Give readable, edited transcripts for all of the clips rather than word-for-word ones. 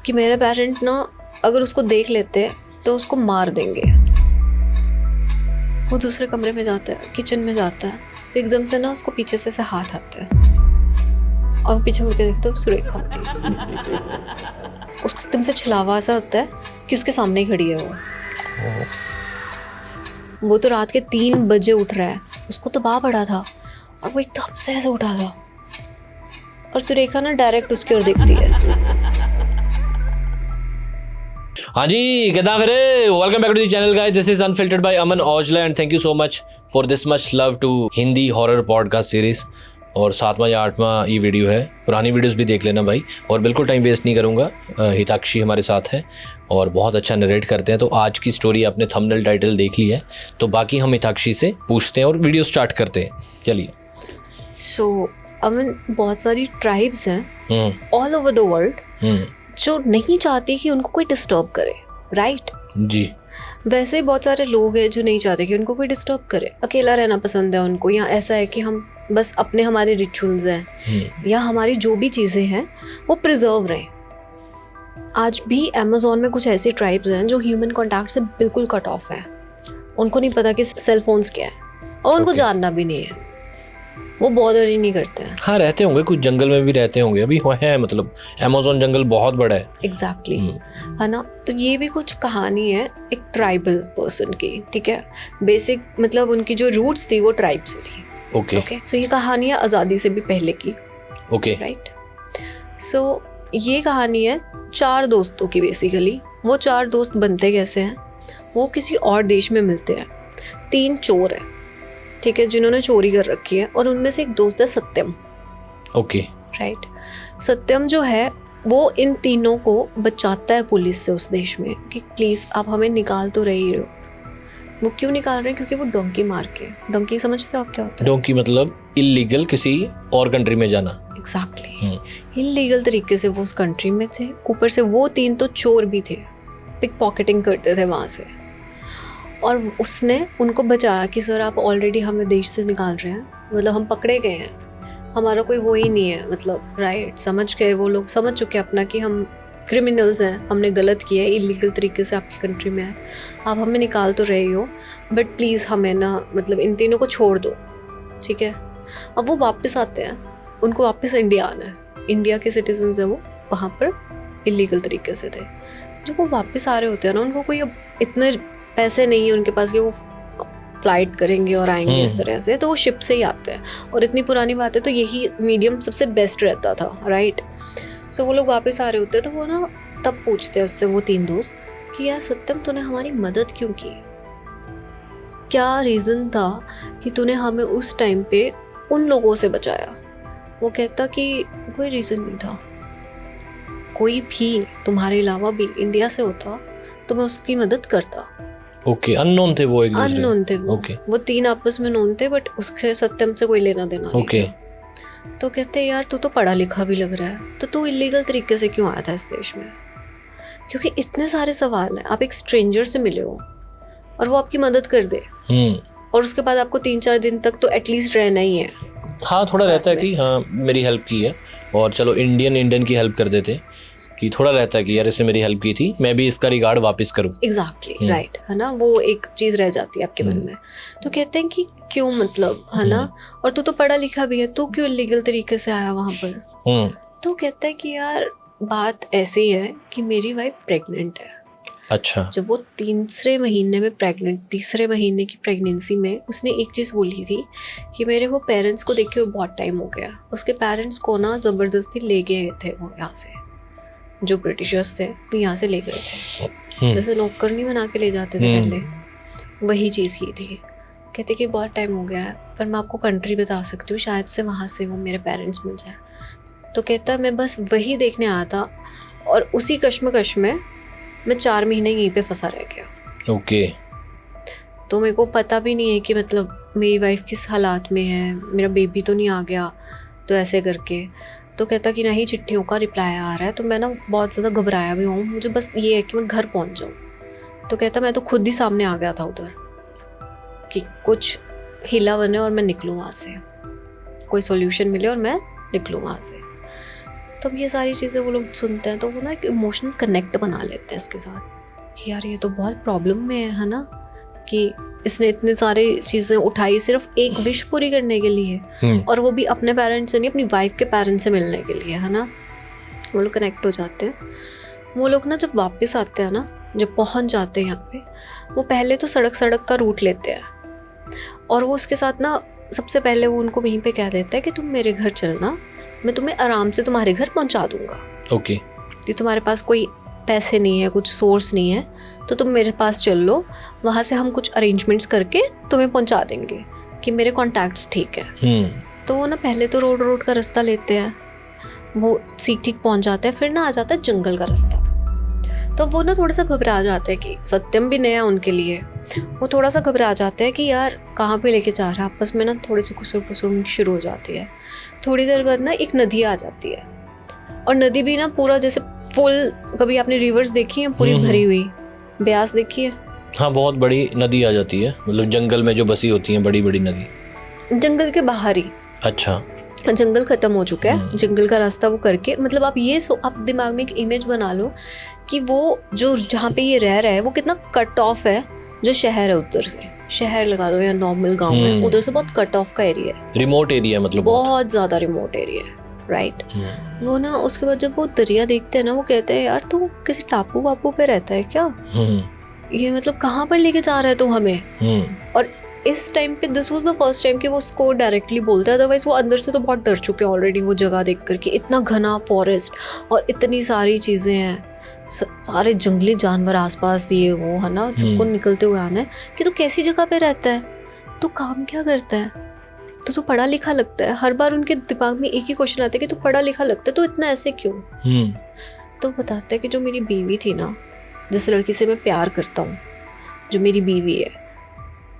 कि मेरे पेरेंट ना अगर उसको देख लेते तो उसको मार देंगे। वो दूसरे कमरे में जाता है, किचन में जाता है, तो एकदम से ना उसको पीछे से हाथ आता है और पीछे मुड़ के देखते तो सुरेखा होती है। उसको एकदम से छलावा सा होता है कि उसके सामने ही खड़ी है वो तो रात के 3 बजे उठ रहा है, उसको तो बाह पड़ा था और वो एकदम से ऐसे उठा था और सुरेखा ना डायरेक्ट उसकी ओर देखती है। हाँ जी, कितना फिर welcome back to the channel guys, this is unfiltered by Aman Aujla and thank you so much for this much love to Hindi horror podcast series. और 7वां या 8वां ये वीडियो है, पुरानी वीडियोस भी देख लेना भाई। और बिल्कुल टाइम वेस्ट नहीं करूँगा, हिताक्षी हमारे साथ है और बहुत अच्छा नरेट करते हैं। तो आज की स्टोरी आपने थंबनेल टाइटल देख ली है, तो बाकी हम हिताक्षी से पूछते हैं और वीडियो स्टार्ट करते हैं। चलिए। सो अमन, बहुत सारी ट्राइब्स हैं ऑल ओवर द वर्ल्ड जो नहीं चाहती कि उनको कोई डिस्टर्ब करे, राइट? जी। वैसे ही बहुत सारे लोग हैं जो नहीं चाहते कि उनको कोई डिस्टर्ब करे, अकेला रहना पसंद है उनको, या ऐसा है कि हम बस अपने हमारे रिचुअल्स हैं या हमारी जो भी चीज़ें हैं वो प्रिजर्व रहें। आज भी अमेज़ॉन में कुछ ऐसी ट्राइब्स हैं जो ह्यूमन कॉन्टैक्ट से बिल्कुल कट ऑफ है। उनको नहीं पता कि सेल फोन्स क्या है और उनको जानना भी नहीं है, वो बॉदर ही नहीं करते हैं। हाँ, रहते होंगे कुछ जंगल में भी रहते होंगे, अभी है मतलब अमेज़न जंगल बहुत बड़ा है। एग्जैक्टली है ना। तो ये भी कुछ कहानी है एक ट्राइबल पर्सन की, ठीक है। बेसिक मतलब उनकी जो रूट्स थी वो ट्राइब से थी। ओके। सो ये कहानी है आज़ादी से भी पहले की। Okay, right. सो ये कहानी है 4 दोस्तों की बेसिकली। वो 4 दोस्त बनते कैसे हैं, वो किसी और देश में मिलते हैं। 3 चोर हैं, ठीक है, जिन्होंने चोरी कर रखी है, और उनमें से एक दोस्त है सत्यम। Okay, right. सत्यम जो है वो इन तीनों को बचाता है पुलिस से उस देश में कि प्लीज़ आप हमें निकाल तो रही हो। वो क्यों निकाल रहे हैं? क्योंकि वो डोंकी मार के, डोंकी समझते हो आप क्या होता है? डोंकी मतलब इलीगल किसी और कंट्री में जाना। एग्जैक्टली। इलीगल तरीके से वो उस कंट्री में थे, ऊपर से वो 3 तो चोर भी थे, पिक पॉकेटिंग करते थे वहाँ से। और उसने उनको बचाया कि सर आप ऑलरेडी हमें देश से निकाल रहे हैं, मतलब हम पकड़े गए हैं, हमारा कोई वो ही नहीं है, मतलब राइट, समझ गए वो लोग, समझ चुके अपना कि हम क्रिमिनल्स हैं, हमने गलत किया है, इलीगल तरीके से आपकी कंट्री में है, आप हमें निकाल तो रहे हो, बट प्लीज़ हमें ना मतलब इन तीनों को छोड़ दो, ठीक है। अब वो वापस आते हैं, उनको वापस इंडिया आना है, इंडिया के सिटीजन्स हैं वो, वहाँ पर इलीगल तरीके से थे। जब वो वापस आ रहे होते हैं ना, उनको कोई अब इतने पैसे नहीं है उनके पास कि वो फ्लाइट करेंगे और आएंगे इस तरह से, तो वो शिप से ही आते हैं। और इतनी पुरानी बात है तो यही मीडियम सबसे बेस्ट रहता था, राइट। सो वो लोग वापस आ रहे होते हैं, तो वो ना तब पूछते हैं उससे वो 3 दोस्त कि यार सत्यम, तूने हमारी मदद क्यों की? क्या रीज़न था कि तूने हमें उस टाइम पे उन लोगों से बचाया? वो कहता कि कोई रीज़न नहीं था, कोई भी तुम्हारे अलावा भी इंडिया से होता तो मैं उसकी मदद करता। ओके, अननोन थे वो, एक दूसरे अननोन थे वो। ओके। वो 3 आपस में नोन थे, बट उससे सत्यम से कोई लेना देना नहीं ओके। था। तो कहते यार तू तो पढ़ा लिखा भी लग रहा है, तो तू इलीगल तरीके से क्यों आया था इस देश में? क्योंकि इतने सारे सवाल हैं, आप एक स्ट्रेंजर से मिले हो और वो आपकी मदद कर दे, और उसके बाद आपको 3-4 दिन तक तो एटलीस्ट रहना ही है। हाँ, थोड़ा रहता है कि हाँ मेरी हेल्प की है, और चलो इंडियन की हेल्प कर देते कि थोड़ा रहता है कि यार इसने मेरी हेल्प की थी, मैं भी इसका रिगार्ड वापस करूँ। एग्जैक्टली, राइट, है ना, वो एक चीज़ रह जाती है आपके मन में। तो कहते हैं कि क्यों, मतलब है ना, और तू तो पढ़ा लिखा भी है, तू क्यों इलीगल तरीके से आया वहाँ पर? तो कहता है कि यार बात ऐसी है कि मेरी वाइफ प्रेग्नेंट है। अच्छा। जब वो 3 महीने में प्रेग्नेंट, 3 महीने की प्रेगनेंसी में उसने एक चीज़ बोली थी कि मेरे वो पेरेंट्स को देखे हुए बहुत टाइम हो गया। उसके पेरेंट्स को ना ज़बरदस्ती ले गए थे वो यहाँ से, जो ब्रिटिशर्स थे वो यहाँ से ले गए थे, जैसे नौकरनी बना के ले जाते थे पहले, वही चीज़ की थी। कहते कि बहुत टाइम हो गया है, पर मैं आपको कंट्री बता सकती हूँ, शायद से वहाँ से वो मेरे पेरेंट्स मिल जाए। तो कहता मैं बस वही देखने आया था, और उसी कश्मकश में मैं 4 महीने यहीं पे फंसा रह गया। ओके। तो मेरे को पता भी नहीं है कि मतलब मेरी वाइफ किस हालात में है, मेरा बेबी तो नहीं आ गया, तो ऐसे करके। तो कहता कि नहीं चिट्ठियों का रिप्लाई आ रहा है, तो मैं ना बहुत ज़्यादा घबराया भी हूँ, मुझे बस ये है कि मैं घर पहुँच जाऊँ। तो कहता मैं तो खुद ही सामने आ गया था उधर कि कुछ हिला बने और मैं निकलूँ वहाँ से, कोई सॉल्यूशन मिले और मैं निकलूँ वहाँ से। तब ये सारी चीज़ें वो लोग सुनते हैं तो वो ना एक इमोशनल कनेक्ट बना लेते हैं इसके साथ कि यार ये तो बहुत प्रॉब्लम में है ना, कि इसने इतने सारी चीज़ें उठाई सिर्फ एक विश पूरी करने के लिए, और वो भी अपने पेरेंट्स से नहीं, अपनी वाइफ के पेरेंट्स से मिलने के लिए, है ना। वो लोग कनेक्ट हो जाते हैं। वो लोग ना जब वापस आते हैं ना, जब पहुंच जाते हैं यहाँ पे, वो पहले तो सड़क का रूट लेते हैं, और वो उसके साथ ना सबसे पहले वो उनको वहीं पे कह देता है कि तुम मेरे घर चलना, मैं तुम्हें आराम से तुम्हारे घर पहुंचा दूंगा। ओके। कि तुम्हारे पास कोई पैसे नहीं है, कुछ सोर्स नहीं है, तो तुम मेरे पास चल लो, वहाँ से हम कुछ अरेंजमेंट्स करके तुम्हें पहुंचा देंगे, कि मेरे कॉन्टैक्ट्स ठीक है। तो वो ना पहले तो रोड का रास्ता लेते हैं, वो ठीक पहुंच जाते हैं, फिर ना आ जाता है जंगल का रास्ता। तो वो ना थोड़ा सा घबरा जाते हैं कि सत्यम भी नया उनके लिए, वो थोड़ा सा घबरा जाते हैं कि यार कहाँ पे लेके जा रहा है। आपस में ना थोड़ी सी खुसर शुरू हो जाती है। थोड़ी देर बाद ना एक नदी आ जाती है, और नदी भी ना पूरा जैसे फुल, कभी आपने रिवर्स देखी है पूरी भरी हुई, ब्यास देखी है? हाँ, बहुत बड़ी नदी आ जाती है, मतलब जंगल में जो बसी होती है बड़ी बड़ी नदी। जंगल के बाहर ही। अच्छा। जंगल खत्म हो चुका है, जंगल का रास्ता वो करके, मतलब आप ये आप दिमाग में एक इमेज बना लो कि वो जो जहाँ पे ये रह रहा है वो कितना कट ऑफ है, जो शहर है उधर से, शहर लगा लो या नॉर्मल गांव है, उधर से बहुत कट ऑफ का एरिया है, रिमोट एरिया, मतलब बहुत ज्यादा रिमोट एरिया है, राइट। वो ना उसके बाद जब वो दरिया देखते हैं ना, वो कहते हैं यार तू किसी टापू वापू पे रहता है क्या, ये मतलब कहाँ पर लेके जा रहा है तू हमें। और इस टाइम पे this was the first time कि वो उसको डायरेक्टली बोलता है, अदरवाइज वो अंदर से तो बहुत डर चुके हैं ऑलरेडी, वो जगह देख कर कि इतना घना फॉरेस्ट और इतनी सारी चीज़ें हैं, सारे जंगली जानवर आसपास, ये वो है ना, सबको निकलते हुए आना है कि तू कैसी जगह पे रहता है, तू काम क्या करता है, तो तू पढ़ा लिखा लगता है। हर बार उनके दिमाग में एक ही क्वेश्चन आता है कि तू पढ़ा लिखा लगता है, तो इतना ऐसे क्यों। तो बताता है कि जो मेरी बीवी थी ना, जिस लड़की से मैं प्यार करता हूँ, जो मेरी बीवी है,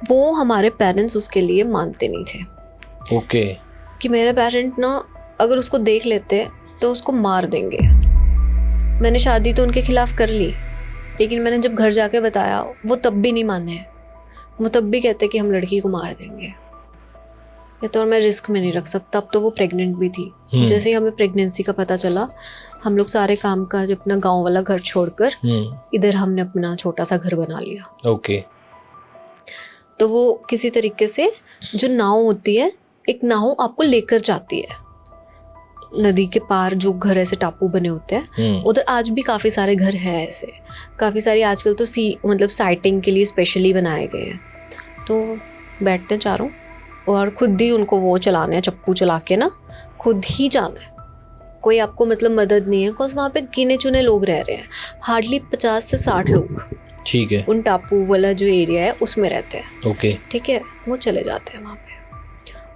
वो हमारे पेरेंट्स उसके लिए मानते नहीं थे। ओके। कि मेरे पेरेंट ना अगर उसको देख लेते तो उसको मार देंगे। मैंने शादी तो उनके खिलाफ कर ली, लेकिन मैंने जब घर जाके बताया, वो तब भी नहीं माने। वो तब भी कहते कि हम लड़की को मार देंगे, कहते और मैं रिस्क में नहीं रख सकता। अब तो वो प्रेग्नेंट भी थी। जैसे ही हमें प्रेगनेंसी का पता चला, हम लोग सारे काम काज अपना गाँव वाला घर छोड़कर इधर हमने अपना छोटा सा घर बना लिया। ओके। तो वो किसी तरीके से, जो नाव होती है, एक नाव आपको लेकर जाती है नदी के पार, जो घर ऐसे टापू बने होते हैं, उधर आज भी काफ़ी सारे घर हैं ऐसे, काफ़ी सारी आजकल तो मतलब साइटिंग के लिए स्पेशली बनाए गए हैं। तो बैठते हैं चारों, और खुद ही उनको वो चलाना है, चप्पू चला के ना खुद ही जाना है, कोई आपको मतलब मदद नहीं है, बिकॉज वहाँ पे गिने चुने लोग रह रहे हैं, हार्डली 50 से 60 लोग। ठीक है। उन टापू वाला जो एरिया है उसमें रहते हैं। ओके। ठीक है। वो चले जाते हैं वहाँ पे,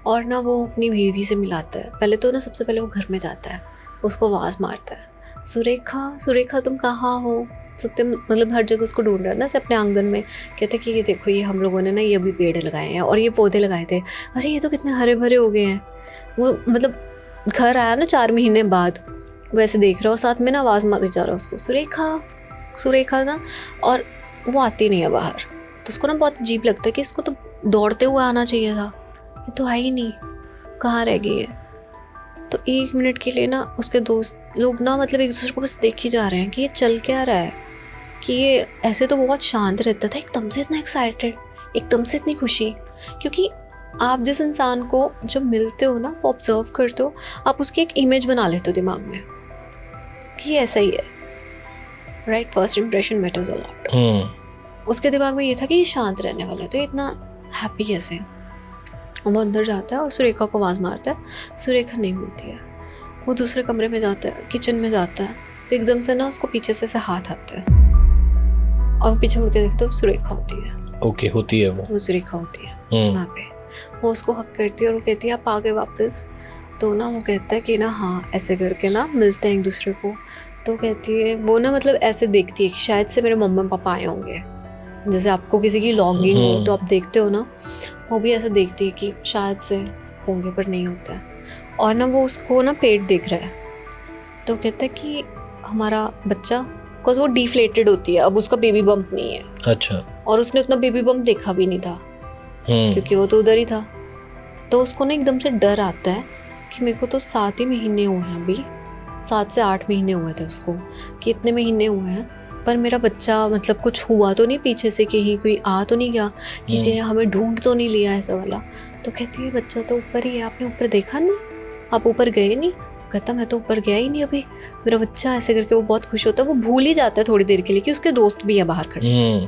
और ना वो अपनी बीवी से मिलाता है। पहले तो ना सबसे पहले वो घर में जाता है, उसको आवाज़ मारता है, सुरेखा सुरेखा तुम कहाँ हो। सत्यम मतलब हर जगह उसको ढूंढ रहा है ना, से अपने आंगन में। कहते कि ये देखो, ये हम लोगों ने ना ये अभी पेड़ लगाए हैं और ये पौधे लगाए थे, अरे ये तो कितने हरे भरे हो गए हैं। वो मतलब घर आया ना 4 महीने बाद, वैसे देख रहा हो, साथ में ना आवाज़ मारी जा रहा है उसको, सुरेखा सुरेखा ना, और वो आती नहीं है बाहर। तो उसको ना बहुत अजीब लगता है कि इसको तो दौड़ते हुए आना चाहिए था, ये तो आई नहीं, कहाँ रह गई है। तो 1 मिनट के लिए ना उसके दोस्त लोग ना मतलब एक दूसरे को बस देख ही जा रहे हैं कि ये चल क्या रहा है, कि ये ऐसे तो बहुत शांत रहता था, एकदम से इतना एक्साइटेड, एकदम से इतनी खुशी। क्योंकि आप जिस इंसान को जब मिलते हो ना, वो ऑब्जर्व करते हो, आप उसकी एक इमेज बना लेते हो दिमाग में कि ऐसा ही है, right. First impression matters a lot. उसके दिमाग में ये था कि ये शांत रहने वाला है, तो ये इतना हैप्पी कैसे। वो अंदर जाता है और सुरेखा को आवाज़ मारता है, सुरेखा नहीं मिलती है। वो दूसरे कमरे में जाता है, किचन में जाता है, तो एकदम से ना उसको पीछे से हाथ आता है, और वो पीछे मुड़ के देखते हो, सुरेखा होती है। ओके, होती है वो सुरेखा होती है वहाँ पे। वो उसको हक करती है और वो कहती है आप आ गए वापस। तो ना वो कहता है कि ना हाँ, ऐसे करके ना मिलते हैं एक दूसरे को। तो कहती है वो ना मतलब ऐसे देखती है कि शायद से मेरे मम्मा पापा आए होंगे, जैसे आपको किसी की लॉन्गिंग हो तो आप देखते हो ना, वो भी ऐसे देखती है कि शायद से होंगे पर नहीं होता है। और ना वो उसको ना पेट देख रहा है, तो कहता है कि हमारा बच्चा, बिकॉज वो डिफ्लेटेड होती है, अब उसका बेबी बम्प नहीं है। अच्छा। और उसने उतना बेबी बम्प देखा भी नहीं था, क्योंकि वो तो उधर ही था। तो उसको ना एकदम से डर आता है कि मेरे को तो 7 ही महीने हुए हैं अभी, 7 से 8 महीने हुए थे उसको, कि इतने महीने हुए हैं पर मेरा बच्चा मतलब कुछ हुआ तो नहीं पीछे से, कहीं कोई आ तो नहीं गया, किसी ने हमें ढूंढ तो नहीं लिया ऐसा वाला। तो कहती है बच्चा तो ऊपर ही है, आपने ऊपर देखा नहीं, आप ऊपर गए नहीं? कहता मैं तो ऊपर गया ही नहीं अभी, मेरा बच्चा, ऐसे करके वो बहुत खुश होता है। वो भूल ही जाता है थोड़ी देर के लिए कि उसके दोस्त भी है बाहर खड़े।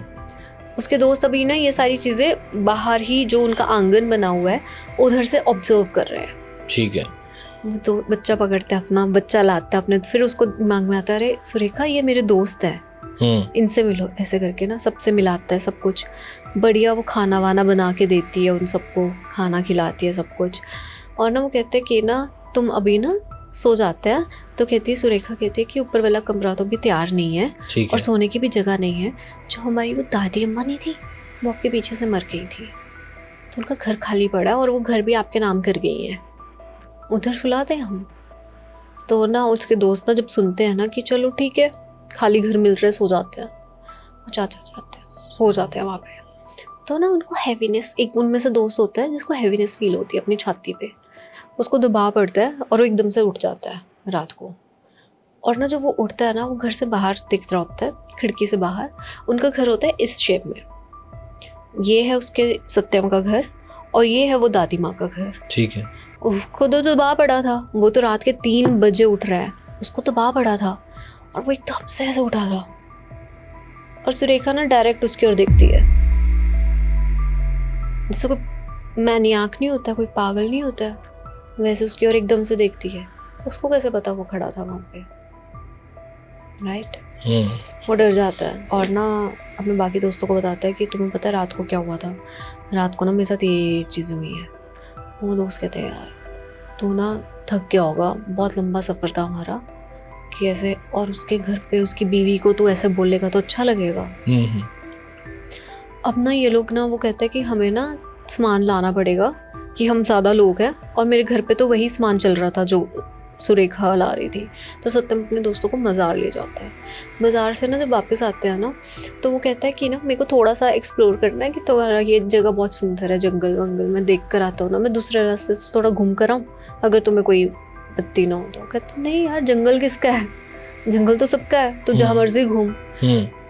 उसके दोस्त अभी ना ये सारी चीज़ें बाहर ही जो उनका आंगन बना हुआ है उधर से ऑब्जर्व कर रहे हैं। ठीक है। वो तो बच्चा पकड़ता है अपना, बच्चा लाता है अपने, फिर उसको दिमाग में आता है अरे सुरेखा ये मेरे दोस्त है, इनसे मिलो, ऐसे करके ना सबसे मिलाता है सब कुछ। बढ़िया वो खाना वाना बना के देती है, उन सबको खाना खिलाती है सब कुछ। और ना वो कहते हैं कि ना तुम अभी ना सो जाते हैं। तो कहती है सुरेखा, कहती है कि ऊपर वाला कमरा तो अभी तैयार नहीं है और सोने की भी जगह नहीं है। जो हमारी वो दादी अम्मा नहीं थी, वो आपके पीछे से मर गई थी, तो उनका घर खाली पड़ा और वो घर भी आपके नाम कर गई है, उधर सुलाते हैं हम। तो ना उसके दोस्त ना जब सुनते हैं ना कि चलो ठीक है खाली घर मिल रहा है, सो जाते हैं, वो जाते हैं सो जाते हैं वहाँ पे। तो ना उनको हैवीनेस, एक उनमें से दोस्त होता है जिसको हैवीनेस फील होती है अपनी छाती पे, उसको दबाव पड़ता है और वो एकदम से उठ जाता है रात को। और ना जब वो उठता है ना, वो घर से बाहर दिख रहा होता है, खिड़की से बाहर। उनका घर होता है इस शेप में, ये है उसके सत्यम का घर और ये है वो दादी माँ का घर। ठीक है। उसको तो दबा पड़ा था, वो तो रात के 3 बजे उठ रहा है, उसको दबा पड़ा था और वो एकदम से ऐसे उठा था। और सुरेखा ना डायरेक्ट उसकी ओर देखती है, जैसे कोई मैनियाक नहीं होता, कोई पागल नहीं होता है, वैसे उसकी ओर एकदम से देखती है। उसको कैसे पता वो खड़ा था वहाँ पे, राइट? वो डर जाता है और ना अपने बाकी दोस्तों को बताता है कि तुम्हें पता है रात को क्या हुआ था? रात को ना मेरे साथ ये चीज़ हुई है। वो दोस्त कहते हैं यार तू ना थक गया होगा, बहुत लंबा सफ़र था हमारा, कि ऐसे, और उसके घर पे उसकी बीवी को तू ऐसे बोलेगा तो अच्छा लगेगा। अब ना ये लोग ना, वो कहते हैं कि हमें ना सामान लाना पड़ेगा कि हम ज़्यादा लोग हैं, और मेरे घर पे तो वही सामान चल रहा था जो सुरेखा ला रही थी। तो सत्यम अपने दोस्तों को मज़ार ले जाता है। बाज़ार से ना जब वापस आते हैं ना, तो वो कहता है कि ना मेरे को थोड़ा सा एक्सप्लोर करना है, कि तुम्हारा ये जगह बहुत सुंदर है, जंगल वंगल मैं देख कर आता हूँ ना, मैं दूसरे रास्ते से थोड़ा घूम कर आऊँ, अगर तुम्हें कोई आपत्ति ना हो तो। कहते नहीं यार, जंगल किसका है, जंगल तो सबका है, तो जहाँ मर्जी घूम,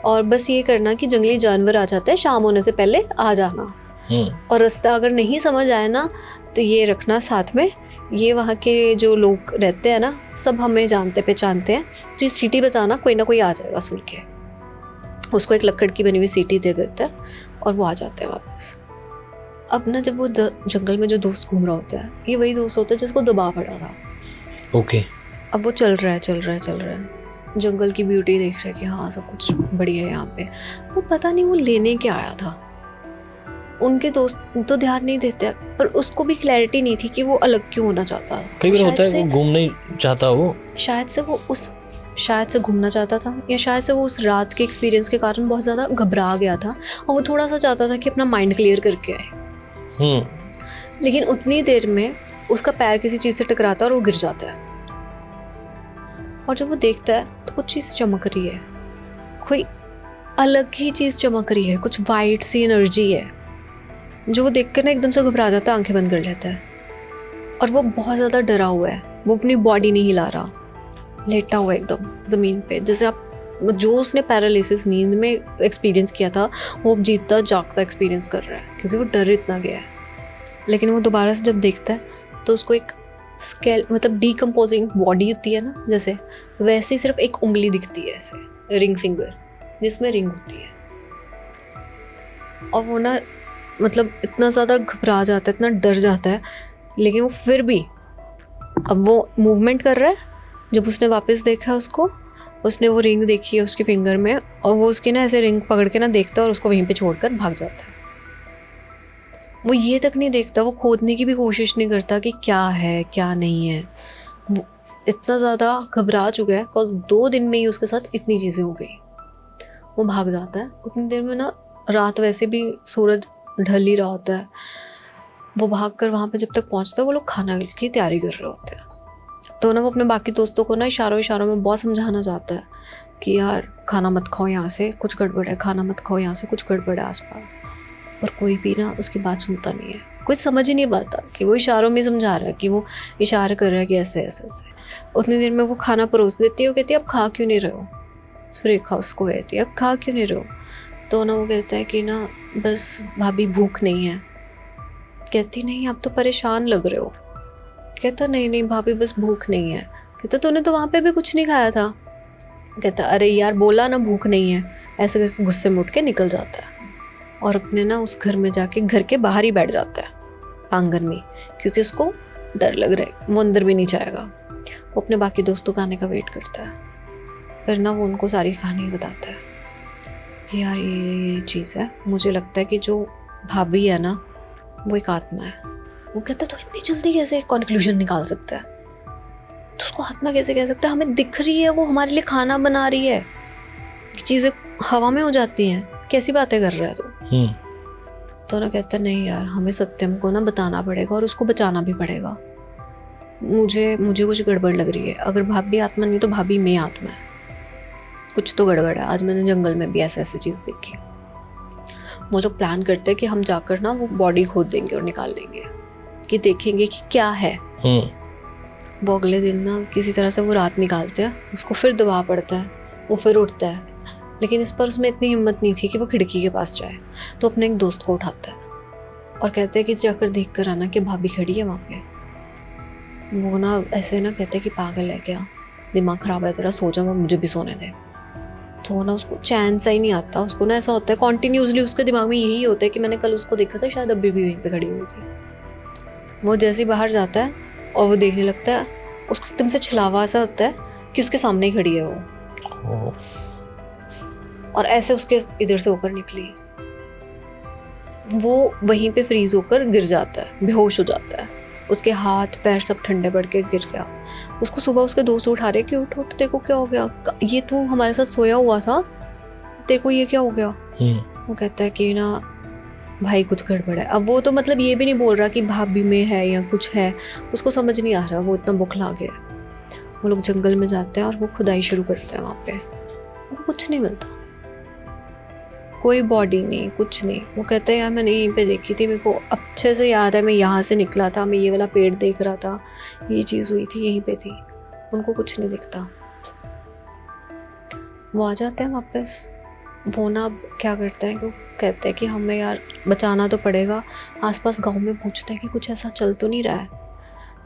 और बस ये करना कि जंगली जानवर आ जाते हैं, शाम होने से पहले आ जाना, और रास्ता अगर नहीं समझ आए ना तो ये रखना साथ में, ये वहाँ के जो लोग रहते हैं ना सब हमें जानते पहचानते हैं, तो ये सीटी बजाना, कोई ना कोई आ जाएगा सुन के। उसको एक लकड़ की बनी हुई सीटी दे देता है और वो आ जाते हैं वापस। अब ना जब वो जंगल में जो दोस्त घूम रहा होता है, ये वही दोस्त होता है जिसको दबा पड़ा था। ओके। अब वो चल रहा है, जंगल की ब्यूटी देख रहा है कि हाँ सब कुछ बढ़िया है यहाँ पे। वो पता नहीं वो लेने क्या आया था, उनके दोस्त तो ध्यान नहीं देते, पर उसको भी क्लैरिटी नहीं थी कि वो अलग क्यों होना चाहता था। कई बार होता है वो घूमना ही चाहता, वो शायद से घूमना चाहता था, या शायद से वो उस रात के एक्सपीरियंस के कारण बहुत ज़्यादा घबरा गया था और वो थोड़ा सा चाहता था कि अपना माइंड क्लियर करके आए। लेकिन उतनी देर में उसका पैर किसी चीज़ से टकराता है और वो गिर जाता है। और जब वो देखता है तो कुछ चीज़ चमक रही है, कोई अलग ही चीज़ चमक रही है, कुछ वाइट सी एनर्जी है, जो वो देख कर ना एकदम से घबरा जाता है, आंखें बंद कर लेता है। और वो बहुत ज़्यादा डरा हुआ है, वो अपनी बॉडी नहीं हिला रहा, लेटा हुआ एकदम ज़मीन पे, जैसे आप जो उसने पैरालिसिस नींद में एक्सपीरियंस किया था वो जीता जागता एक्सपीरियंस कर रहा है, क्योंकि वो डर इतना गया है। लेकिन वो दोबारा से जब देखता है तो उसको एक स्केल, मतलब डीकम्पोजिंग बॉडी होती है ना जैसे, वैसे सिर्फ एक उंगली दिखती है, ऐसे रिंग फिंगर जिसमें रिंग होती है। और वो ना मतलब इतना ज़्यादा घबरा जाता है, इतना डर जाता है, लेकिन वो फिर भी, अब वो मूवमेंट कर रहा है। जब उसने वापस देखा उसको, उसने वो रिंग देखी है उसके फिंगर में, और वो उसकी ना ऐसे रिंग पकड़ के ना देखता है और उसको वहीं पे छोड़कर भाग जाता है। वो ये तक नहीं देखता, वो खोदने की भी कोशिश नहीं करता कि क्या है क्या नहीं है। वो इतना ज़्यादा घबरा चुका है, बिकॉज 2 दिन में ही उसके साथ इतनी चीज़ें हो गई। वो भाग जाता है। उतनी देर में ना रात वैसे भी सूरज ढल ही रहा होता है। वो भाग कर वहाँ पे जब तक पहुँचता है, वो लोग खाना की तैयारी कर रहे होते हैं। तो ना वो अपने बाकी दोस्तों को ना इशारों में बहुत समझाना चाहता है कि यार खाना मत खाओ, यहाँ से कुछ गड़बड़ है, खाना मत खाओ, यहाँ से कुछ गड़बड़ है आसपास। पर कोई भी ना उसकी बात सुनता नहीं है। कोई समझ ही नहीं पाता कि वो इशारों में समझा रहा है, कि वो इशारा कर रहा है कि ऐसे ऐसे ऐसे। उतनी देर में वो खाना परोस देती है, वो कहती है अब खा क्यों नहीं रहे हो। सुरेखा उसको कहती है अब खा क्यों नहीं रहे हो। तो ना वो कहता है कि ना बस भाभी भूख नहीं है। कहती नहीं आप तो परेशान लग रहे हो। कहता नहीं नहीं भाभी बस भूख नहीं है। कहता तूने तो वहाँ पे भी कुछ नहीं खाया था। कहता अरे यार बोला ना भूख नहीं है। ऐसे करके गुस्से में उठ के निकल जाता है और अपने ना उस घर में जाके घर के बाहर ही बैठ जाता है, आंगन में, क्योंकि उसको डर लग रहा है, वो अंदर भी नहीं जाएगा। वो अपने बाकी दोस्तों का आने का वेट करता है। फिर ना वो उनको सारी कहानी बताता है कि यार ये चीज़ है, मुझे लगता है कि जो भाभी है ना वो एक आत्मा है। वो कहता है तो इतनी जल्दी कैसे कंक्लूजन निकाल सकता है, तो उसको आत्मा कैसे कह सकता है, हमें दिख रही है वो हमारे लिए खाना बना रही है, चीज़ें हवा में हो जाती हैं, कैसी बातें कर रहा है तू। तो ना कहता नहीं यार हमें सत्यम को ना बताना पड़ेगा और उसको बचाना भी पड़ेगा। मुझे कुछ गड़बड़ लग रही है, अगर भाभी आत्मा नहीं तो भाभी में आत्मा है, कुछ तो गड़बड़ है। आज मैंने जंगल में भी ऐसे चीज़ देखी। वो लोग प्लान करते हैं कि हम जाकर ना वो बॉडी खोद देंगे और निकाल लेंगे, कि देखेंगे कि क्या है। वो अगले दिन ना किसी तरह से वो रात निकालते हैं, उसको फिर दबा पड़ता है, वो फिर उठता है, लेकिन इस पर उसमें इतनी हिम्मत नहीं थी कि वो खिड़की के पास जाए। तो अपने एक दोस्त को उठाता है और कहते हैं कि जाकर देख कर आना कि भाभी खड़ी है वहाँ पे। वो ना ऐसे ना कहते हैं कि पागल है क्या, दिमाग ख़राब है तेरा, सो जा, मुझे भी सोने दे। तो ना उसको चैन सा ही नहीं आता, उसको ना ऐसा होता है कॉन्टीन्यूसली उसके दिमाग में यही होता है कि मैंने कल उसको देखा था, शायद अभी भी वहीं पे खड़ी हुई थी। वो जैसे ही बाहर जाता है और वो देखने लगता है, उसको एकदम से छलावा सा होता है कि उसके सामने ही खड़ी है वो, और ऐसे उसके इधर से होकर निकली। वो वहीं पे फ्रीज होकर गिर जाता है, बेहोश हो जाता है, उसके हाथ पैर सब ठंडे पड़ के गिर गया। उसको सुबह उसके दोस्त उठा रहे कि उठ उठ, तेरे को क्या हो गया, ये तू हमारे साथ सोया हुआ था, तेरे को ये क्या हो गया। वो कहता है कि ना भाई कुछ गड़बड़ है। अब वो तो मतलब ये भी नहीं बोल रहा कि भाभी में है या कुछ है, उसको समझ नहीं आ रहा, वो इतना बुखला गया। वो लोग जंगल में जाते हैं और वो खुदाई शुरू करते हैं। वहाँ पे वो कुछ नहीं मिलता, कोई बॉडी नहीं, कुछ नहीं। वो कहते हैं यार मैंने यहीं पे देखी थी, मेरे को अच्छे से याद है, मैं यहाँ से निकला था, मैं ये वाला पेड़ देख रहा था, ये चीज़ हुई थी, यहीं पे थी। उनको कुछ नहीं दिखता। वो आ जाते हैं वापस। वो ना क्या करते हैं कि वो कहते हैं कि हमें यार बचाना तो पड़ेगा। आसपास गांव में पूछते हैं कि कुछ ऐसा चल तो नहीं रहा है।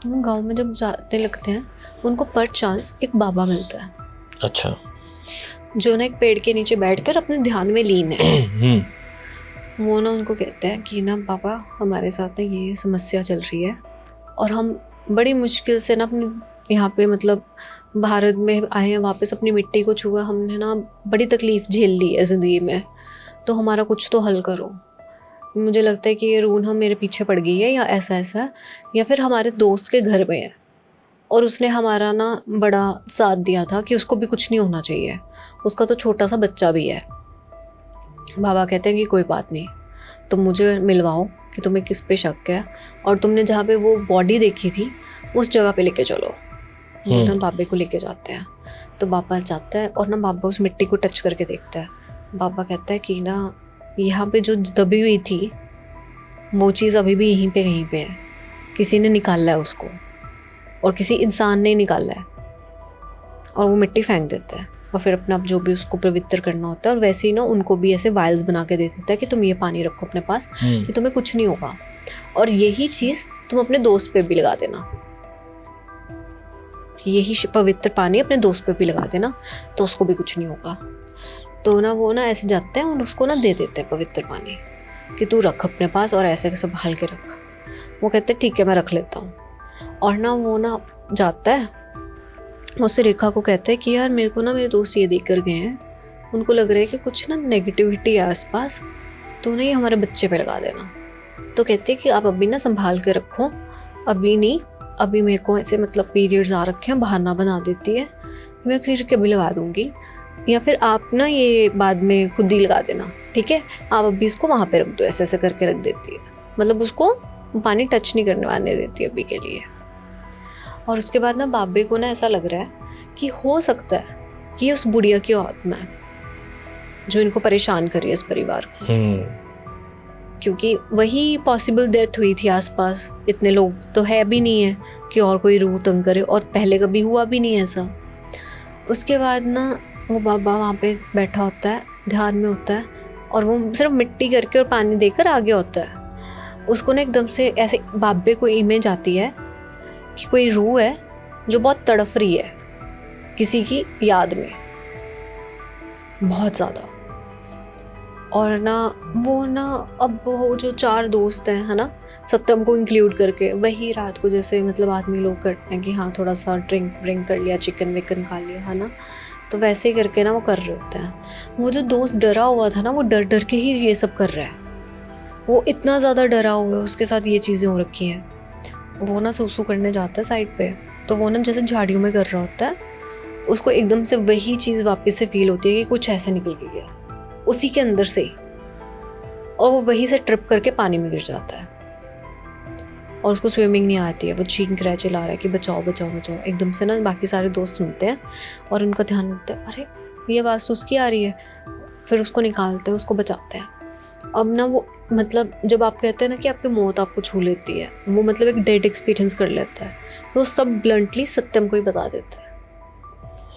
तो वो गांव में जब जाते लगते हैं, उनको पर चांस एक बाबा मिलता है। अच्छा। जो ना एक पेड़ के नीचे बैठकर अपने ध्यान में लीन है। वो ना उनको कहते हैं कि ना बाबा हमारे साथ ना ये समस्या चल रही है और हम बड़ी मुश्किल से ना अपनी यहाँ पे मतलब भारत में आए हैं, वापस अपनी मिट्टी को छुआ, हमने ना बड़ी तकलीफ़ झेल ली है ज़िंदगी में, तो हमारा कुछ तो हल करो। मुझे लगता है कि ये रूह हम मेरे पीछे पड़ गई है, या ऐसा ऐसा, या फिर हमारे दोस्त के घर में है और उसने हमारा ना बड़ा साथ दिया था कि उसको भी कुछ नहीं होना चाहिए, उसका तो छोटा सा बच्चा भी है। बाबा कहते हैं कि कोई बात नहीं, तुम मुझे मिलवाओ कि तुम्हें किस पे शक है, और तुमने जहाँ पे वो बॉडी देखी थी उस जगह पे लेके चलो। वो ना बाबे को लेके जाते हैं। तो बाबा जाता है और ना बाबा उस मिट्टी को टच करके देखता है। बाबा कहता है कि ना यहाँ पे जो दबी हुई थी वो चीज़ अभी भी यहीं पे कहीं पे है, किसी ने निकाला है उसको, और किसी इंसान ने निकाला है। और वो मिट्टी फेंक देता है और फिर अपना जो भी उसको पवित्र करना होता है, और वैसे ही ना उनको भी ऐसे वायल्स बना के दे देता है कि तुम ये पानी रखो अपने पास कि तुम्हें कुछ नहीं होगा, और यही चीज़ तुम अपने दोस्त पे भी लगा देना, यही पवित्र पानी अपने दोस्त पे भी लगा देना तो उसको भी कुछ नहीं होगा। तो ना वो ना ऐसे जाते हैं और उसको ना दे देते हैं पवित्र पानी कि तू रख अपने पास और ऐसे संभाल के रख। वो कहते हैं ठीक है मैं रख लेता हूँ। और ना वो ना जाता है, उससे रेखा को कहता है कि यार मेरे को ना मेरे दोस्त ये देख कर गए हैं, उनको लग रहा है कि कुछ ना नेगेटिविटी है आसपास, तो ना ये हमारे बच्चे पे लगा देना। तो कहते हैं कि आप अभी ना संभाल के रखो, अभी नहीं, अभी मेरे को ऐसे मतलब पीरियड्स आ रखे हैं, बहाना बना देती है, मैं फिर कभी लगा दूंगी, या फिर आप ना ये बाद में खुद ही लगा देना, ठीक है, आप अभी इसको वहाँ पे रख दो। ऐसे ऐसे करके रख देती है, मतलब उसको पानी टच नहीं करने वाले देती है अभी के लिए। और उसके बाद ना बाबे को ना ऐसा लग रहा है कि हो सकता है कि उस बुढ़िया की आत्मा है जो इनको परेशान कर रही है, इस परिवार को। क्योंकि वही पॉसिबल डेथ हुई थी आसपास, इतने लोग तो है भी नहीं है कि और कोई रूह तंग करे, और पहले कभी हुआ भी नहीं ऐसा। उसके बाद ना वो बाबा वहाँ पे बैठा होता है, ध्यान में होता है, और वो सिर्फ मिट्टी करके और पानी देकर आगे होता है। उसको ना एकदम से ऐसे बाबे को इमेज आती है कि कोई रूह है जो बहुत तड़फ रही है किसी की याद में, बहुत ज़्यादा। और ना अब वो जो 4 दोस्त हैं, है ना, सत्यम को इंक्लूड करके, वही रात को जैसे मतलब आदमी लोग करते हैं कि हाँ थोड़ा सा ड्रिंक कर लिया, चिकन विकन खा लिया, है ना, तो वैसे ही करके ना वो कर रहे होते हैं। वो जो दोस्त डरा हुआ था ना, वो डर डर के ही ये सब कर रहा है। वो इतना ज़्यादा डरा हुआ है, उसके साथ ये चीज़ें हो रखी हैं। वो ना सूसू करने जाता है साइड पे, तो वो ना जैसे झाड़ियों में कर रहा होता है, उसको एकदम से वही चीज़ वापस से फील होती है कि कुछ ऐसे निकल के गया उसी के अंदर से ही, और वो वहीं से ट्रिप करके पानी में गिर जाता है। और उसको स्विमिंग नहीं आती है, वो चीख रहा है, चिल्ला रहा है कि बचाओ बचाओ बचाओ। एकदम से ना बाकी सारे दोस्त सुनते हैं और उनका ध्यान रखते हैं, अरे ये आवाज़ तो उसकी आ रही है। फिर उसको निकालते हैं, उसको बचाते हैं। अब ना वो मतलब जब आप कहते हैं ना कि आपकी मौत आपको छू लेती है, वो मतलब एक डेड एक्सपीरियंस कर लेता है, तो सब ब्लंटली सत्यम को ही बता देता है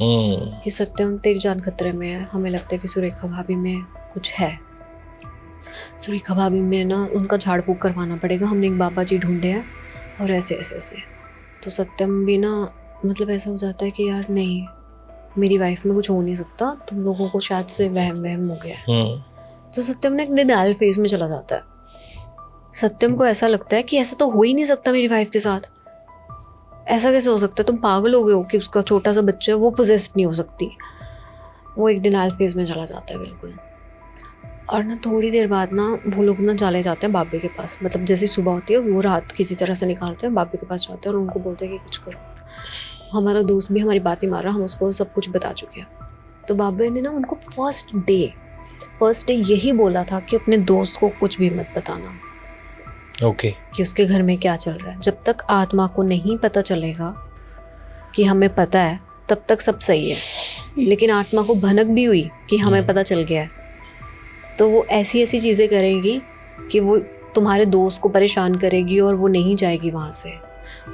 कि सत्यम तेरी जान खतरे में है, हमें लगता है कि सुरेखा भाभी में कुछ है, सुरेखा भाभी में ना उनका झाड़ फूक करवाना पड़ेगा, हमने एक बाबा जी ढूंढे हैं, और ऐसे ऐसे ऐसे। तो सत्यम भी ना मतलब ऐसा हो जाता है कि यार नहीं, मेरी वाइफ में कुछ हो नहीं सकता, तुम लोगों को शायद से वहम हो गया है। तो सत्यम ने एक डिनायल फेज में चला जाता है। सत्यम को ऐसा लगता है कि ऐसा तो हो ही नहीं सकता मेरी वाइफ के साथ, ऐसा कैसे हो सकता है, तुम पागल हो गए हो कि उसका छोटा सा बच्चा है वो पोजेस्ड नहीं हो सकती। वो एक डिनायल फेज में चला जाता है बिल्कुल। और ना थोड़ी देर बाद ना वो लोग ना चले जाते हैं बाबे के पास, मतलब जैसे सुबह होती है वो रात किसी तरह से निकालते हैं, बाबे के पास जाते हैं और उनको बोलते हैं कि कुछ करो, हमारा दोस्त भी हमारी बात नहीं मार रहा, हम उसको सब कुछ बता चुके हैं। तो बाबे ने ना उनको फर्स्ट डे यही बोला था कि अपने दोस्त को कुछ भी मत बताना, ओके, कि उसके घर में क्या चल रहा है। जब तक आत्मा को नहीं पता चलेगा कि हमें पता है, तब तक सब सही है। लेकिन आत्मा को भनक भी हुई कि हमें पता चल गया है, तो वो ऐसी ऐसी चीज़ें करेगी कि वो तुम्हारे दोस्त को परेशान करेगी और वो नहीं जाएगी वहाँ से,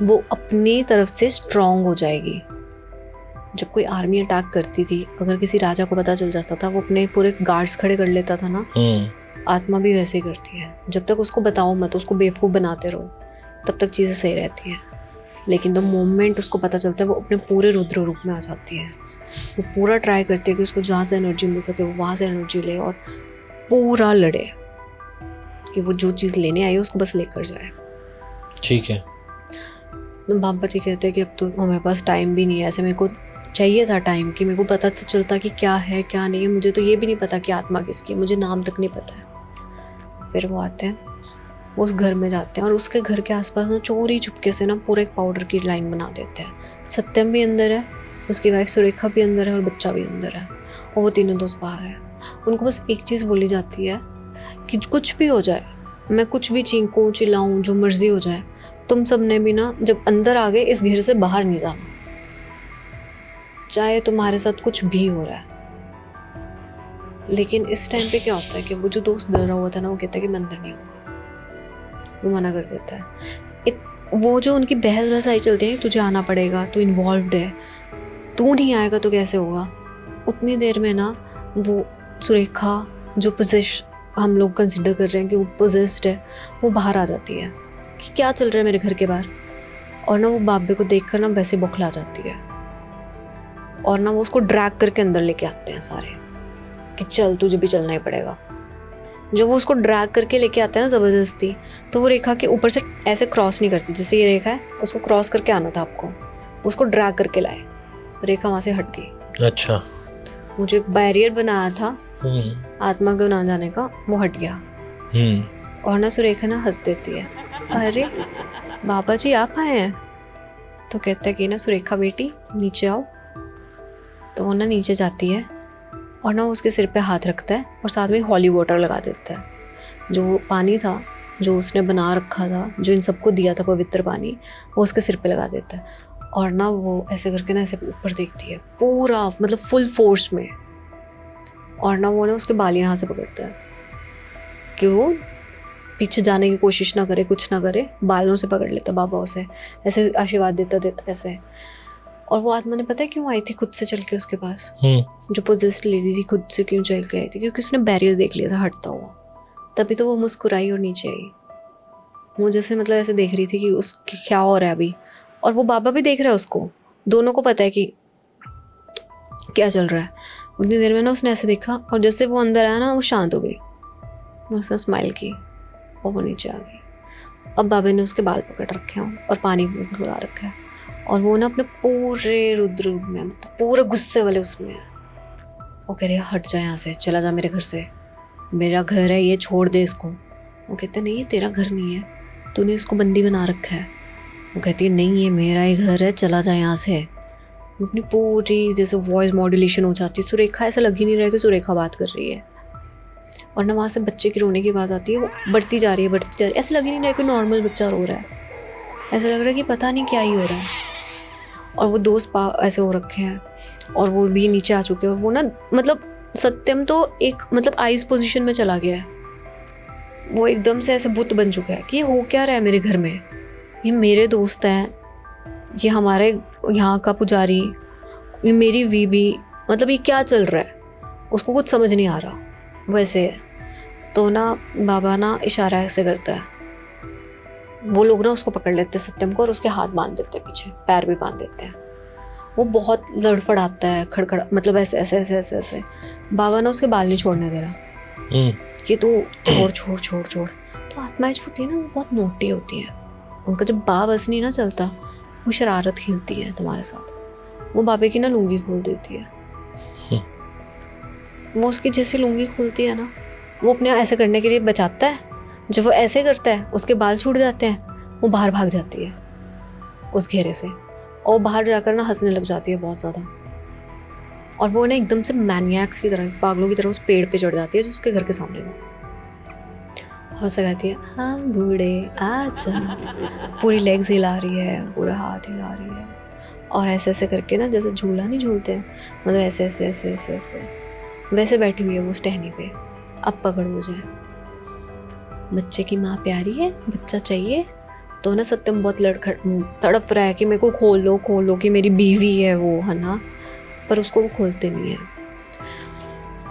वो अपनी तरफ से स्ट्रॉन्ग हो जाएगी। जब कोई आर्मी अटैक करती थी, अगर किसी राजा को पता चल जाता था, वो अपने पूरे गार्ड्स खड़े कर लेता था ना, आत्मा भी वैसे ही करती है। जब तक उसको बताओ मत, उसको बेवकूफ़ बनाते रहो, तब तक चीज़ें सही रहती हैं। लेकिन द मोमेंट उसको पता चलता है, वो अपने पूरे रुद्र रूप में आ जाती है। वो पूरा ट्राई करती है कि उसको जहाँ से एनर्जी मिल सके वो वहाँ से एनर्जी ले, और पूरा लड़े कि वो जो चीज़ लेने आई है उसको बस लेकर जाए। ठीक है। तो बाबा जी कहते हैं कि अब तो हमारे पास टाइम भी नहीं है, ऐसे मेरे को चाहिए था टाइम कि मेरे को पता तो चलता कि क्या है क्या नहीं है। मुझे तो ये भी नहीं पता कि आत्मा किसकी है, मुझे नाम तक नहीं पता है। फिर वो आते हैं, वो उस घर में जाते हैं और उसके घर के आसपास ना चोरी चुपके से ना पूरा एक पाउडर की लाइन बना देते हैं। सत्यम भी अंदर है, उसकी वाइफ सुरेखा भी अंदर है और बच्चा भी अंदर है, और वो तीनों दोस्त बाहर हैं। उनको बस एक चीज़ बोली जाती है कि कुछ भी हो जाए, मैं कुछ भी चीखूं चिल्लाऊं, जो मर्जी हो जाए, तुम सब ने भी ना जब अंदर आ गए इस घर से बाहर नहीं जाना, चाहे तुम्हारे साथ कुछ भी हो रहा है। लेकिन इस टाइम पे क्या होता है कि वो जो दोस्त डरा हुआ था ना, वो कहता है कि मैं अंदर नहीं आऊँगा, वो मना कर देता है। वो जो उनकी बहस आई चलती है, तुझे आना पड़ेगा, तू इन्वॉल्व्ड है, तू नहीं आएगा तो कैसे होगा। उतनी देर में ना वो सुरेखा जो हम लोग कंसिडर कर रहे हैं कि वो पोजेस्ड है, वो बाहर आ जाती है कि क्या चल रहा है मेरे घर के बाहर। और ना वो बाबे को देखकर ना वैसे बौखला जाती है, और ना वो उसको ड्रैग करके अंदर लेके आते हैं सारे कि चल तुझे भी चलना ही पड़ेगा। जब वो उसको ड्रैग करके लेके आते हैं ना ज़बरदस्ती, तो वो रेखा के ऊपर से ऐसे क्रॉस नहीं करती, जैसे ये रेखा है उसको क्रॉस करके आना था आपको, उसको ड्रैग करके लाए, रेखा वहाँ से हट गई। अच्छा, वो जो एक बैरियर बनाया था आत्मा को ना जाने का, वो हट गया। और ना सुरेखा ना हंस देती है, अरे बाबा जी आप आए हैं। तो कहता है कि ना सुरेखा बेटी नीचे आओ। तो वो ना नीचे जाती है और ना उसके सिर पे हाथ रखता है और साथ में हॉली वाटर लगा देता है। जो वो पानी था जो उसने बना रखा था, जो इन सबको दिया था पवित्र पानी, वो उसके सिर पे लगा देता है। और ना वो ऐसे करके ना ऐसे ऊपर देखती है पूरा, मतलब फुल फोर्स में। और ना वो ना उसके बाल यहाँ से पकड़ता है, क्यों पीछे जाने की कोशिश ना करे, कुछ ना करे, बालों से पकड़ लेता बाबा उसे, ऐसे आशीर्वाद देता देता ऐसे। और वो आत्मा ने पता है क्यों आई थी खुद से चल के उसके पास, जो पोजेस्ड लेडी थी खुद से क्यों चल के आई थी, क्योंकि उसने बैरियर देख लिया था हटता हुआ। तभी तो वो मुस्कुराई और नीचे आई। वो जैसे मतलब ऐसे देख रही थी कि उसकी क्या हो रहा है अभी, और वो बाबा भी देख रहा है उसको, दोनों को पता है कि क्या चल रहा है। उतनी देर में ना उसने ऐसे देखा, और जैसे वो अंदर आया ना वो शांत हो गई, उसने स्माइल की और वो नीचे आ गई। अब बाबा ने उसके बाल पकड़ रखे हैं और पानी बुला रखा है, और वो ना अपने पूरे रुद्र रूप में, मतलब पूरे गुस्से वाले उसमें है। वो कह रही है हट जा यहाँ से, चला जा मेरे घर से, मेरा घर है ये, छोड़ दे इसको। वो कहते नहीं ये तेरा घर नहीं है, तूने इसको बंदी बना रखा है। वो कहती है नहीं ये मेरा ही घर है, चला जा यहाँ से। अपनी पूरी जैसे वॉइस मॉड्यूलेशन हो जाती है, सुरेखा ऐसा लग ही नहीं रहा है कि सुरेखा बात कर रही है। और ना वहाँ से बच्चे की रोने की आवाज़ आती है, वो बढ़ती जा रही है, ऐसा लग ही नहीं रहा है कि नॉर्मल बच्चा रो रहा है, ऐसा लग रहा है कि पता नहीं क्या ही हो रहा है। और वो दोस्त ऐसे हो रखे हैं, और वो भी नीचे आ चुके हैं, और वो ना मतलब सत्यम तो एक मतलब आइस पोजीशन में चला गया है। वो एकदम से ऐसे बुत बन चुका है कि ये हो क्या रहा है मेरे घर में, ये मेरे दोस्त हैं, ये हमारे यहाँ का पुजारी, ये मेरी बीबी, मतलब ये क्या चल रहा है, उसको कुछ समझ नहीं आ रहा वैसे है। तो ना बाबा ना इशारा ऐसे करता है, वो लोग ना उसको पकड़ लेते हैं सत्यम को, और उसके हाथ बांध देते हैं, पीछे पैर भी बांध देते हैं। वो बहुत लड़फड़ाता है, खड़खड़, मतलब ऐसे ऐसे ऐसे ऐसे ऐसे। बाबा ना उसके बाल नहीं छोड़ने दे रहा कि तू छोड़ छोड़ छोड़ छोड़। तो आत्माएं जो होती है ना वो बहुत नोटी होती हैं, उनका जब बा बस नहीं ना चलता, वो शरारत खेलती है तुम्हारे साथ। वो बाबे की ना लुंगी खोल देती है। वो उसकी जैसे लुंगी खोलती है ना, वो अपने ऐसे करने के लिए बचाता है, जब वो ऐसे करता है उसके बाल छूट जाते हैं, वो बाहर भाग जाती है उस घेरे से, और बाहर जाकर ना हंसने लग जाती है बहुत ज़्यादा। और वो ना एकदम से मैनियाक्स की तरह, पागलों की तरह उस पेड़ पे चढ़ जाती है जो उसके घर के सामने था। हंस लगाती है, हाँ बूढ़े आजा, पूरी लेग्स हिला रही है, पूरा हाथ हिला रही है, और ऐसे ऐसे करके ना जैसे झूला नहीं झूलते हैं, मतलब ऐसे ऐसे ऐसे ऐसे ऐसे वैसे बैठी हुई है वो उस टहनी पे। अब पकड़ मुझे, बच्चे की माँ प्यारी है, बच्चा चाहिए। तो ना सत्यम बहुत तड़प रहा है कि मेरे को खोल लो कि मेरी बीवी है वो, है ना, पर उसको वो खोलते नहीं है।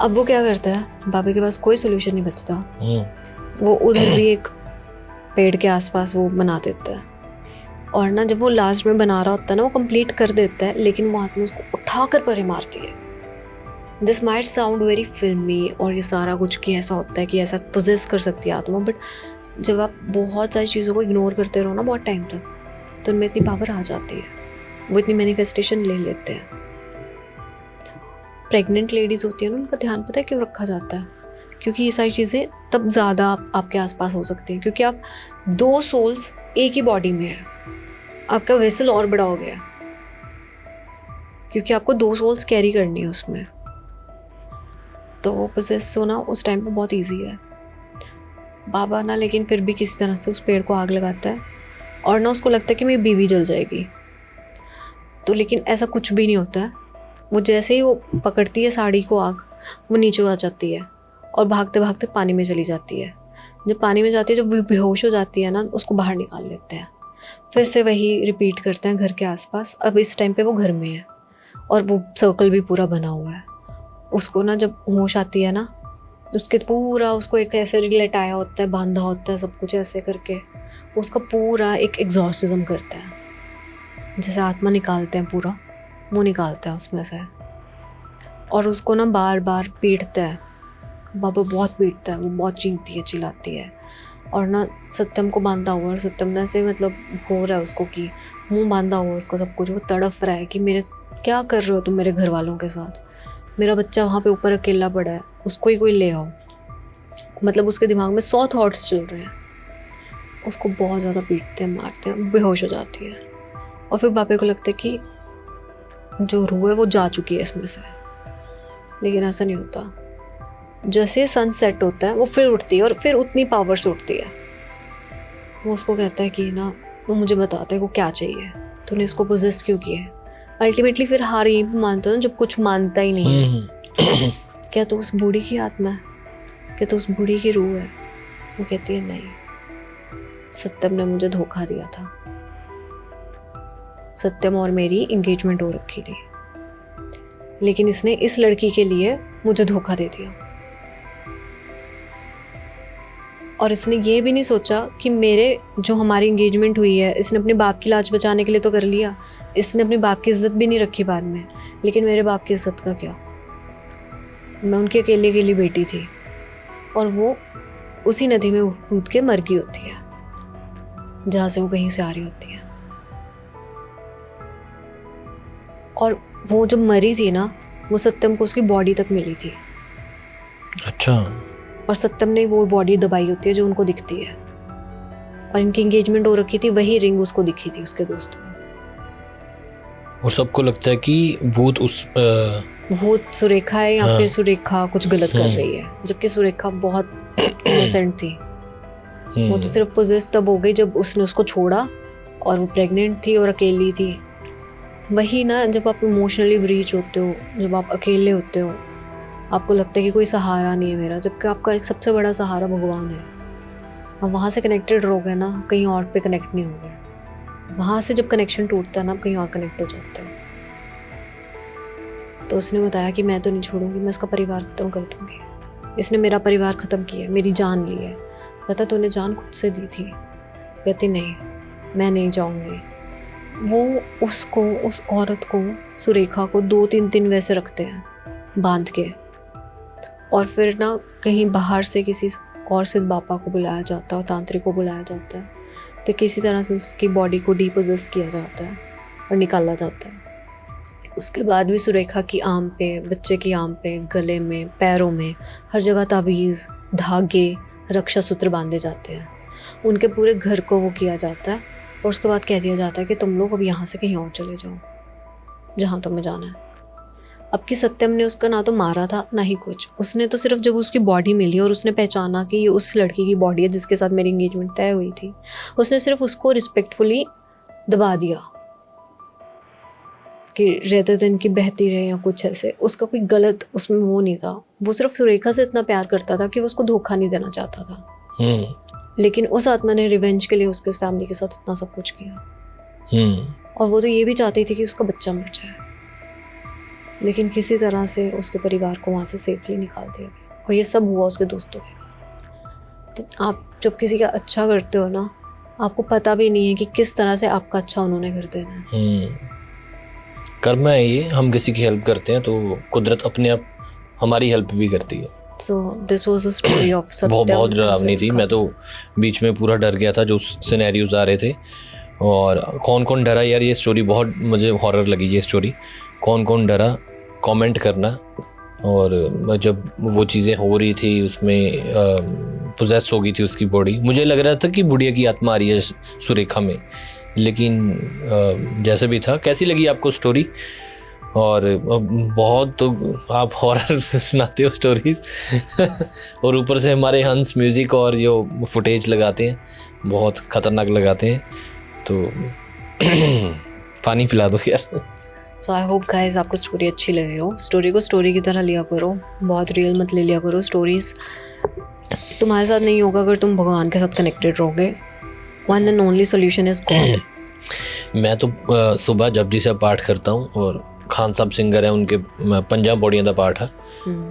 अब वो क्या करता है, बाबे के पास कोई सोल्यूशन नहीं बचता, वो उधर भी एक पेड़ के आसपास वो बना देता है। और ना जब वो लास्ट में बना रहा होता है ना, वो कंप्लीट कर देता है, लेकिन वो हाथ में उसको उठा कर परे मारती है। दिस माइट साउंड वेरी फिल्मी, और ये सारा कुछ कि ऐसा होता है कि ऐसा पोजेस कर सकती है आत्मा, बट जब आप बहुत सारी चीज़ों को इग्नोर करते रहो ना बहुत टाइम तक, तो उनमें इतनी पावर आ जाती है, वो इतनी मैनिफेस्टेशन ले लेते हैं। प्रेग्नेंट लेडीज़ होती है ना, उनका ध्यान पता है क्यों रखा जाता है, क्योंकि ये सारी चीज़ें तब ज़्यादा आपके आसपास हो सकती हैं, क्योंकि आप 2 सोल्स एक ही बॉडी में है, आपका वेसल और बड़ा हो गया, क्योंकि आपको 2 सोल्स कैरी करनी है उसमें। तो वो पोजेस होना उस टाइम पे बहुत ईजी है। बाबा ना लेकिन फिर भी किसी तरह से उस पेड़ को आग लगाता है, और ना उसको लगता है कि मेरी बीवी जल जाएगी। तो लेकिन ऐसा कुछ भी नहीं होता है। वो जैसे ही वो पकड़ती है साड़ी को आग, वो नीचे आ जाती है और भागते भागते पानी में चली जाती है। जब पानी में जाती है, जब वो बेहोश हो जाती है ना, उसको बाहर निकाल लेते हैं। फिर से वही रिपीट करते हैं घर के आसपास। अब इस टाइम पे वो घर में है, और वो सर्कल भी पूरा बना हुआ है। उसको ना जब होश आती है ना, उसके पूरा उसको एक ऐसे लेटाया होता है, बांधा होता है, सब कुछ ऐसे करके उसका पूरा एक एग्जॉर्सिज्म करता है, जैसे आत्मा निकालते हैं पूरा, वो निकालता है उसमें से, और उसको ना बार बार पीटता है। बाबा बहुत पीटता है, वो बहुत चीखती है, चिल्लाती है, और ना सत्यम को बांधा हुआ, और सत्यम ने से मतलब हो रहा है उसको कि मुंह बांधा हुआ उसको, सब कुछ। वो तड़फ रहा है कि मेरे क्या कर रहे हो तुम मेरे घर वालों के साथ, मेरा बच्चा वहाँ पे ऊपर अकेला पड़ा है, उसको ही कोई ले आओ। मतलब उसके दिमाग में 100 थॉट्स चल रहे हैं। उसको बहुत ज़्यादा पीटते हैं, मारते हैं, बेहोश हो जाती है। और फिर बापे को लगता है कि जो रूह है वो जा चुकी है इसमें से, लेकिन ऐसा नहीं होता। जैसे सन सेट होता है वो फिर उठती है, और फिर उतनी पावर से उठती है। वो उसको कहता है कि ना वो मुझे बताता है को क्या चाहिए, तूने इसको पोजेस क्यों किया है। अल्टीमेटली फिर हार यहीं पर मानता है जब कुछ मानता ही नहीं है। क्या तो उस बूढ़ी की आत्मा है, क्या तो उस बूढ़ी की रूह है, वो कहती है नहीं, सत्यम ने मुझे धोखा दिया था। सत्यम और मेरी एंगेजमेंट हो रखी थी, लेकिन इसने इस लड़की के लिए मुझे धोखा दे दिया। और इसने ये भी नहीं सोचा कि मेरे जो हमारी एंगेजमेंट हुई है, इसने अपने बाप की लाज बचाने के लिए तो कर लिया, इसने अपने बाप की इज्जत भी नहीं रखी बाद में, लेकिन मेरे बाप की इज्जत का क्या। मैं उनके अकेले के लिए बेटी थी और वो उसी नदी में कूद के मर गई होती है जहाँ से वो कहीं से आ रही होती है। और वो जब मरी थी ना, वो सत्यम को उसकी बॉडी तक मिली थी। अच्छा। और सत्यम ने वो बॉडी दबाई होती है जो उनको दिखती है। और इनकी एंगेजमेंट हो रखी थी, वही रिंग उसको दिखी थी उसके दोस्तों को। और सबको लगता है कि भूत भूत सुरेखा है या हाँ। फिर सुरेखा कुछ गलत कर रही है, जबकि सुरेखा बहुत इनोसेंट थी। वो तो सिर्फ पोजेस तब हो गई जब उसने उसको छोड़ा और वो प्रेग्नेंट थी और अकेली थी। वही ना, जब आप इमोशनली ब्रीच होते हो, जब आप अकेले होते हो, आपको लगता है कि कोई सहारा नहीं है मेरा, जबकि आपका एक सबसे बड़ा सहारा भगवान है। आप वहाँ से कनेक्टेड रहोगे ना, कहीं और पे कनेक्ट नहीं होगे। वहाँ से जब कनेक्शन टूटता है ना, आप कहीं और कनेक्ट हो जाते हो। तो उसने बताया कि मैं तो नहीं छोड़ूंगी, मैं इसका परिवार ख़त्म कर दूंगी। इसने मेरा परिवार ख़त्म किया, मेरी जान ली है। पता तूने जान खुद से दी थी। कहती नहीं, मैं नहीं जाऊंगी। वो उसको, उस औरत को, सुरेखा को 2-3 दिन वैसे रखते हैं बांध के, और फिर ना कहीं बाहर से किसी और सिद्ध बापा को बुलाया जाता है और तांत्रिक को बुलाया जाता है। फिर किसी तरह से उसकी बॉडी को डीपोजेस किया जाता है और निकाला जाता है। उसके बाद भी सुरेखा की आम पे, बच्चे की आम पे, गले में, पैरों में, हर जगह ताबीज़, धागे, रक्षा सूत्र बांधे जाते हैं। उनके पूरे घर को वो किया जाता है और उसके बाद कह दिया जाता है कि तुम लोग अब यहाँ से कहीं और चले जाओ जहाँ तुम्हें जाना है। अब कि सत्यम ने उसका ना तो मारा था ना ही कुछ। उसने तो सिर्फ जब उसकी बॉडी मिली और उसने पहचाना कि ये उस लड़की की बॉडी है जिसके साथ मेरी एंगेजमेंट तय हुई थी, उसने सिर्फ उसको रिस्पेक्टफुली दबा दिया कि रेदर देन की बहती रहे या कुछ ऐसे। उसका कोई गलत उसमें वो नहीं था। वो सिर्फ सुरेखा से इतना प्यार करता था कि वो उसको धोखा नहीं देना चाहता था। लेकिन उस आत्मा ने रिवेंज के लिए उसके फैमिली के साथ इतना सब कुछ किया। और वो तो ये भी चाहती थी कि उसका बच्चा मर जाए, लेकिन किसी तरह से उसके परिवार को वहाँ से सेफली निकाल दिया गया। और ये सब हुआ उसके दोस्तों के कारण। तो आप जब किसी का अच्छा करते हो ना, आपको पता भी नहीं है कि किस तरह से आपका अच्छा उन्होंने कर देना है। कर्म है ये। हम किसी की हेल्प करते हैं तो कुदरत अपने आप हमारी हेल्प भी करती है। So this was a story of सत्यम। बहुत डरावनी थी। मैं तो बीच में पूरा डर गया था जो सिनेरियोज आ रहे थे। और कौन कौन डरा यार, ये स्टोरी बहुत मुझे हॉरर लगी। ये स्टोरी कौन कौन डरा, कमेंट करना। और जब वो चीज़ें हो रही थी, उसमें पोजेस हो गई थी उसकी बॉडी, मुझे लग रहा था कि बुढ़िया की आत्मा आ रही है सुरेखा में। लेकिन जैसे भी था। कैसी लगी आपको स्टोरी? और बहुत तो आप हॉरर सुनाते हो स्टोरीज और ऊपर से हमारे हंस म्यूज़िक और जो फुटेज लगाते हैं बहुत ख़तरनाक लगाते हैं। तो पानी पिला दो यार। सो आई होप गाइस आपको स्टोरी अच्छी लगी हो। स्टोरी को स्टोरी की तरह लिया करो, बहुत रियल मत ले लिया करो। स्टोरीज तुम्हारे साथ नहीं होगा अगर तुम भगवान के साथ कनेक्टेड रहोगे। One and only solution is God. मैं तो सुबह जपजी से पाठ करता हूँ और खान साहब सिंगर हैं, उनके पंजाब बॉडियां का पाठ है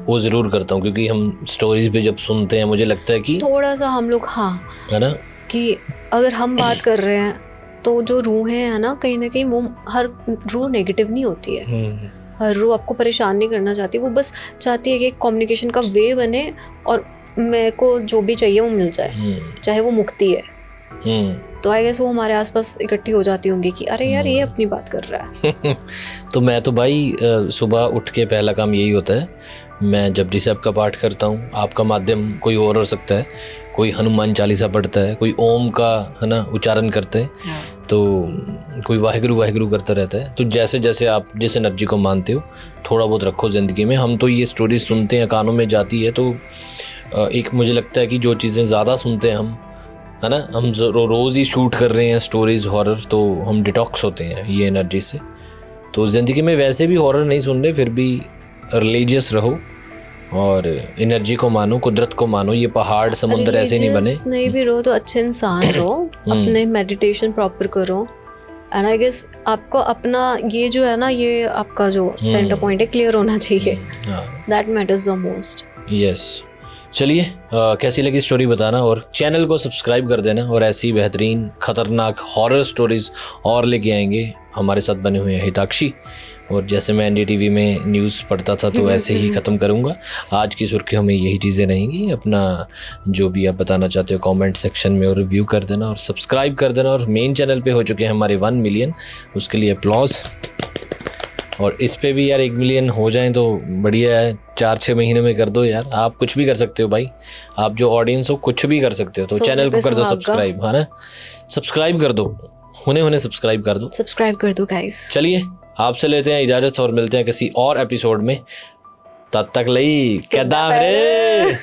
वो ज़रूर करता हूँ। क्योंकि हम स्टोरीज भी जब सुनते हैं मुझे लगता है कि थोड़ा सा हम लोग, हाँ है ना, कि अगर हम बात कर रहे हैं तो जो रूहें हैं ना कहीं वो, हर रूह नेगेटिव नहीं होती है। हर रूह आपको परेशान नहीं करना चाहती। वो बस चाहती है कि एक कम्युनिकेशन का वे बने और मेरे को जो भी चाहिए वो मिल जाए, चाहे वो मुक्ति है। तो आई गेस वो हमारे आसपास इकट्ठी हो जाती होंगी कि अरे यार ये अपनी बात कर रहा है। तो मैं तो भाई सुबह उठ के पहला काम यही होता है, मैं जपजी साहब का पाठ करता हूँ। आपका माध्यम कोई और हो सकता है, कोई हनुमान चालीसा पढ़ता है, कोई ओम का है ना उच्चारण करते हैं, तो कोई वाहिगुरु वाहिगुरु करता रहता है। तो जैसे जैसे आप जिस एनर्जी को मानते हो थोड़ा बहुत रखो ज़िंदगी में। हम तो ये स्टोरी सुनते हैं, कानों में जाती है, तो एक मुझे लगता है कि जो चीज़ें ज़्यादा सुनते हैं हम, है ना, हम रोज़ ही शूट कर रहे हैं स्टोरीज़ हॉरर, तो हम डिटॉक्स होते हैं ये एनर्जी से। तो ज़िंदगी में वैसे भी हॉरर नहीं सुन रहे, फिर भी रिलीजियस रहो और एनर्जी को मानो, कुदरत को मानो। ये पहाड़ समुंदर ऐसे नहीं बने। Religious नहीं भी रहो तो अच्छे इंसान रहो, अपने मेडिटेशन प्रॉपर करो। एंड आई गेस आपको अपना ये जो है ना, ये आपका जो सेंटर पॉइंट है क्लियर होना चाहिए। That matters the most. Yes. चलिए कैसी लगी स्टोरी बताना और चैनल को सब्सक्राइब कर देना। और ऐसी बेहतरीन खतरनाक हॉरर स्टोरीज और लेके आएंगे। हमारे साथ बने हुए हैं हिताक्षी, और जैसे मैं NDTV में न्यूज़ पढ़ता था तो ऐसे ही ख़त्म करूँगा। आज की सुर्खियों में यही चीज़ें रहेंगी। अपना जो भी आप बताना चाहते हो कमेंट सेक्शन में और रिव्यू कर देना और सब्सक्राइब कर देना। और मेन चैनल पे हो चुके हैं हमारे 1 मिलियन, उसके लिए अप्लॉज। और इस पे भी यार 1 मिलियन हो जाएं तो बढ़िया है। 4-6 महीने में कर दो यार। आप कुछ भी कर सकते हो भाई, आप जो ऑडियंस हो कुछ भी कर सकते हो। तो चैनल को कर दो सब्सक्राइब, है ना? सब्सक्राइब कर दो, हुने सब्सक्राइब कर दो, सब्सक्राइब कर दो गाइस। चलिए आपसे लेते हैं इजाज़त और मिलते हैं किसी और एपिसोड में। तब तक लई कदा फिरे।